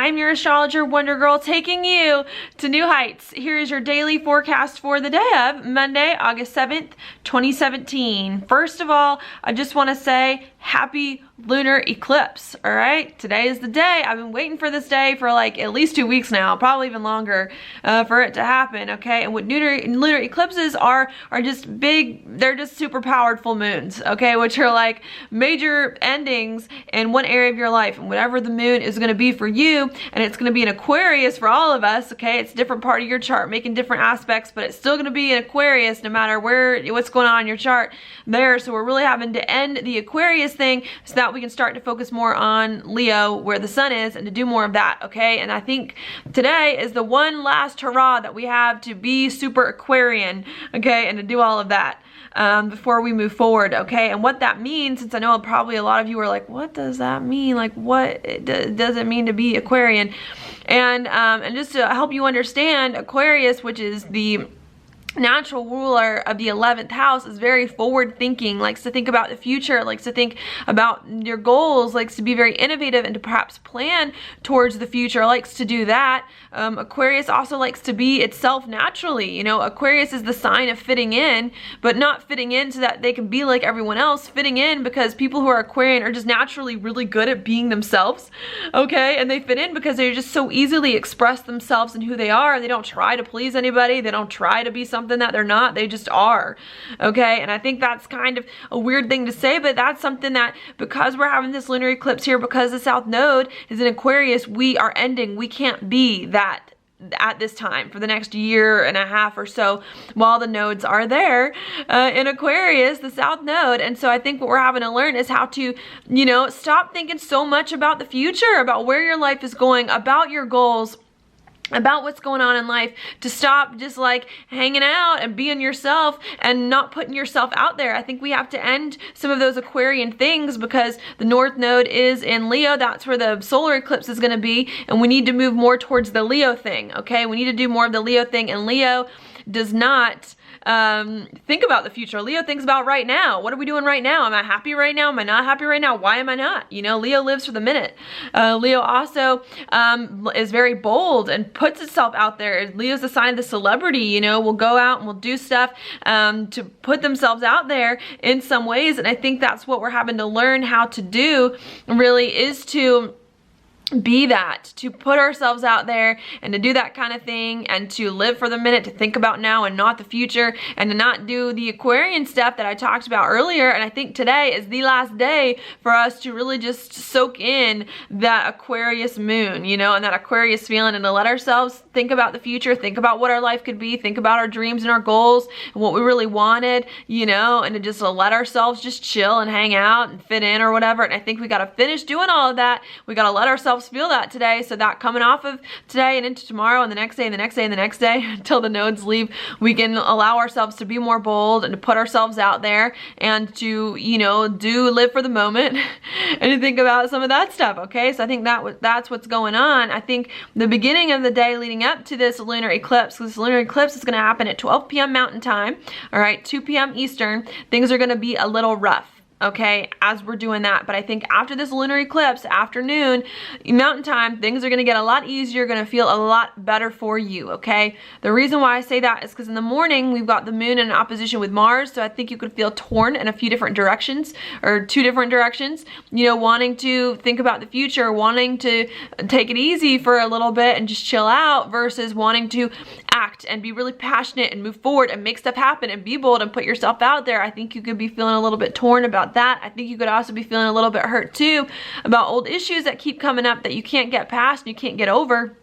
I'm your astrologer Wonder Girl, taking you to new heights. Here is your daily forecast for the day of Monday, August 7th, 2017. First of all, I just want to say happy lunar eclipse. All right, today is the day. I've been waiting for this day for like at least 2 weeks now, probably even longer, for it to happen. Okay, and what lunar eclipses are just big. They're just super powered full moons. Okay, which are like major endings in one area of your life, and whatever the moon is going to be for you, and it's going to be an Aquarius for all of us. Okay, it's a different part of your chart making different aspects, but it's still going to be an Aquarius no matter what's going on in your chart there. So we're really having to end the Aquarius thing so that we can start to focus more on Leo, where the sun is, and to do more of that. Okay, and I think today is the one last hurrah that we have to be super Aquarian. Okay, and to do all of that before we move forward. Okay, and what that means, since I know probably a lot of you are like, what does that mean? Like, what does it mean to be Aquarian? And just to help you understand, Aquarius, which is the natural ruler of the 11th house, is very forward thinking, likes to think about the future, likes to think about your goals, likes to be very innovative and to perhaps plan towards the future, likes to do that. Aquarius also likes to be itself naturally. You know, Aquarius is the sign of fitting in, but not fitting in so that they can be like everyone else, fitting in because people who are Aquarian are just naturally really good at being themselves. Okay, and they fit in because they just so easily express themselves and who they are. They don't try to please anybody. They don't try to be something that they're not. They just are. Okay, and I think that's kind of a weird thing to say, but that's something that, because we're having this lunar eclipse here, because the South Node is in Aquarius, we are ending. We can't be that at this time for the next year and a half or so while the nodes are there in Aquarius, the South Node. And so I think what we're having to learn is how to, you know, stop thinking so much about the future, about where your life is going, about your goals, about what's going on in life, to stop just like hanging out and being yourself and not putting yourself out there. I think we have to end some of those Aquarian things because the North Node is in Leo. That's where the solar eclipse is going to be, and we need to move more towards the Leo thing. Okay, we need to do more of the Leo thing, and Leo does not think about the future. Leo thinks about right now. What are we doing right now? Am I happy right now? Am I not happy right now? Why am I not? You know, Leo lives for the minute. Leo also is very bold and puts itself out there. Leo's the sign of the celebrity. You know, will go out and will do stuff to put themselves out there in some ways, and I think that's what we're having to learn how to do, really, is to be that, to put ourselves out there and to do that kind of thing, and to live for the minute, to think about now and not the future, and to not do the Aquarian stuff that I talked about earlier. And I think today is the last day for us to really just soak in that Aquarius moon, you know, and that Aquarius feeling, and to let ourselves think about the future, think about what our life could be, think about our dreams and our goals and what we really wanted, you know, and to just let ourselves just chill and hang out and fit in or whatever. And I think we got to finish doing all of that. We got to let ourselves feel that today, so that coming off of today and into tomorrow and the next day and the next day and the next day until the nodes leave, we can allow ourselves to be more bold and to put ourselves out there and to, you know, live for the moment and to think about some of that stuff. Okay, so I think that's what's going on. I think the beginning of the day leading up to this lunar eclipse, this lunar eclipse is going to happen at 12 p.m. Mountain Time, all right, 2 p.m. Eastern. Things are going to be a little rough, okay, as we're doing that. But I think after this lunar eclipse, afternoon, Mountain Time, things are going to get a lot easier, going to feel a lot better for you, okay? The reason why I say that is because in the morning, we've got the moon in opposition with Mars, so I think you could feel torn in a few different directions, or 2 different directions, you know, wanting to think about the future, wanting to take it easy for a little bit and just chill out, versus wanting to act and be really passionate and move forward and make stuff happen and be bold and put yourself out there. I think you could be feeling a little bit torn about that. I think you could also be feeling a little bit hurt too about old issues that keep coming up that you can't get past and you can't get over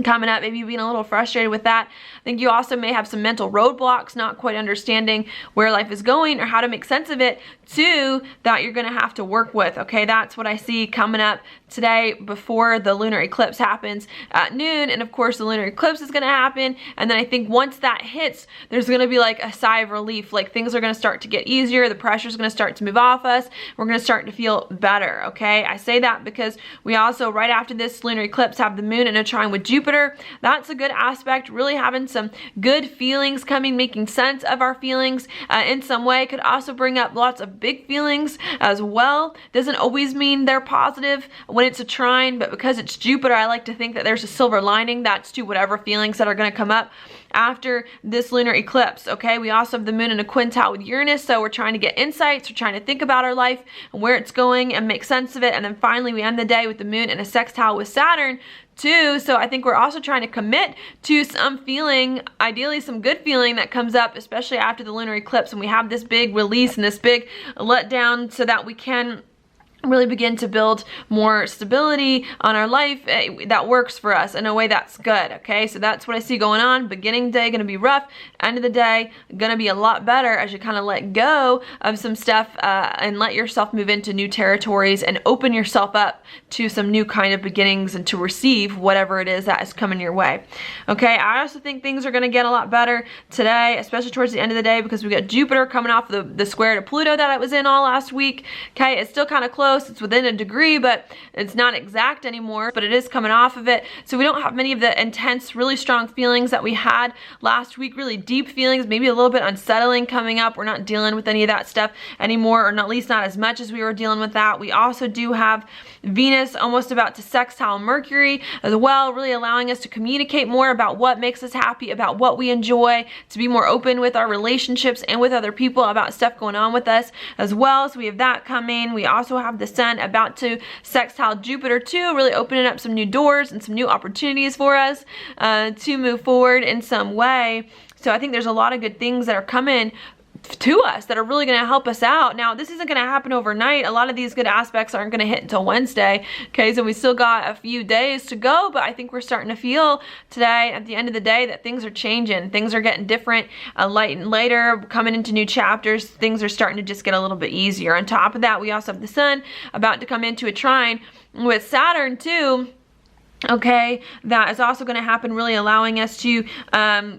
coming up, maybe being a little frustrated with that. I think you also may have some mental roadblocks, not quite understanding where life is going or how to make sense of it too, that you're going to have to work with. Okay, that's what I see coming up today before the lunar eclipse happens at noon. And of course the lunar eclipse is going to happen, and then I think once that hits, there's going to be like a sigh of relief, like things are going to start to get easier, the pressure is going to start to move off us, we're going to start to feel better. Okay, I say that because we also, right after this lunar eclipse, have the moon in a trine with Jupiter. That's a good aspect, really having some good feelings coming, making sense of our feelings in some way. Could also bring up lots of big feelings as well. Doesn't always mean they're positive when it's a trine, but because it's Jupiter, I like to think that there's a silver lining. That's to whatever feelings that are going to come up after this lunar eclipse, okay? We also have the moon in a quintile with Uranus, so we're trying to get insights, we're trying to think about our life and where it's going and make sense of it, and then finally we end the day with the moon in a sextile with Saturn too. So I think we're also trying to commit to some feeling, ideally some good feeling that comes up, especially after the lunar eclipse, and we have this big release and this big letdown, so that we can really begin to build more stability on our life that works for us in a way that's good, okay? So that's what I see going on. Beginning day gonna be rough, end of the day gonna be a lot better as you kind of let go of some stuff and let yourself move into new territories and open yourself up to some new kind of beginnings and to receive whatever it is that is coming your way, okay? I also think things are gonna get a lot better today, especially towards the end of the day, because we got Jupiter coming off the square to Pluto that I was in all last week, okay? It's still kind of close. It's within a degree, but it's not exact anymore, but it is coming off of it. So we don't have many of the intense, really strong feelings that we had last week, really deep feelings, maybe a little bit unsettling coming up. We're not dealing with any of that stuff anymore, or not, at least not as much as we were dealing with that. We also do have Venus almost about to sextile Mercury as well, really allowing us to communicate more about what makes us happy, about what we enjoy, to be more open with our relationships and with other people about stuff going on with us as well. So we have that coming. We also have the Sun about to sextile Jupiter too, really opening up some new doors and some new opportunities for us to move forward in some way. So I think there's a lot of good things that are coming to us that are really going to help us out. Now, this isn't going to happen overnight. A lot of these good aspects aren't going to hit until Wednesday, okay? So we still got a few days to go, but I think we're starting to feel today, at the end of the day, that things are changing. Things are getting different, light and later, coming into new chapters. Things are starting to just get a little bit easier. On top of that, we also have the Sun about to come into a trine with Saturn too. Okay, that is also going to happen, really allowing us to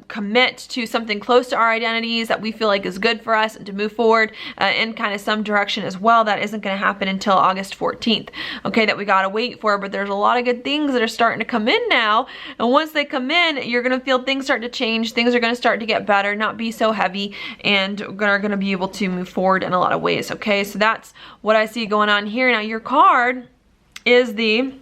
commit to something close to our identities that we feel like is good for us, and to move forward in kind of some direction as well. That isn't going to happen until August 14th, okay, that we got to wait for, but there's a lot of good things that are starting to come in now, and once they come in, you're going to feel things start to change. Things are going to start to get better, not be so heavy, and are going to be able to move forward in a lot of ways, okay? So that's what I see going on here. Now, your card is the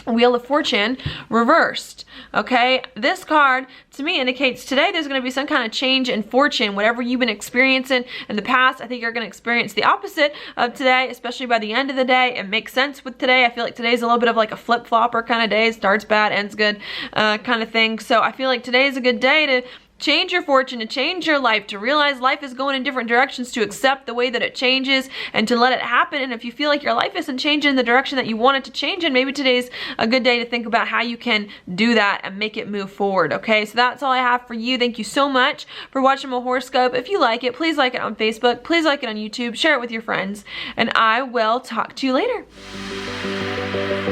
Wheel of Fortune reversed, okay? This card to me indicates today there's going to be some kind of change in fortune. Whatever you've been experiencing in the past, I think you're going to experience the opposite of today, especially by the end of the day. It makes sense with today. I feel like today's a little bit of like a flip-flopper kind of day. Starts bad, ends good kind of thing. So I feel like today is a good day to change your fortune, to change your life, to realize life is going in different directions, to accept the way that it changes and to let it happen. And if you feel like your life isn't changing in the direction that you want it to change in, maybe today's a good day to think about how you can do that and make it move forward, okay? So that's all I have for you. Thank you so much for watching my horoscope. If you like it, please like it on Facebook, please like it on YouTube, share it with your friends, and I will talk to you later.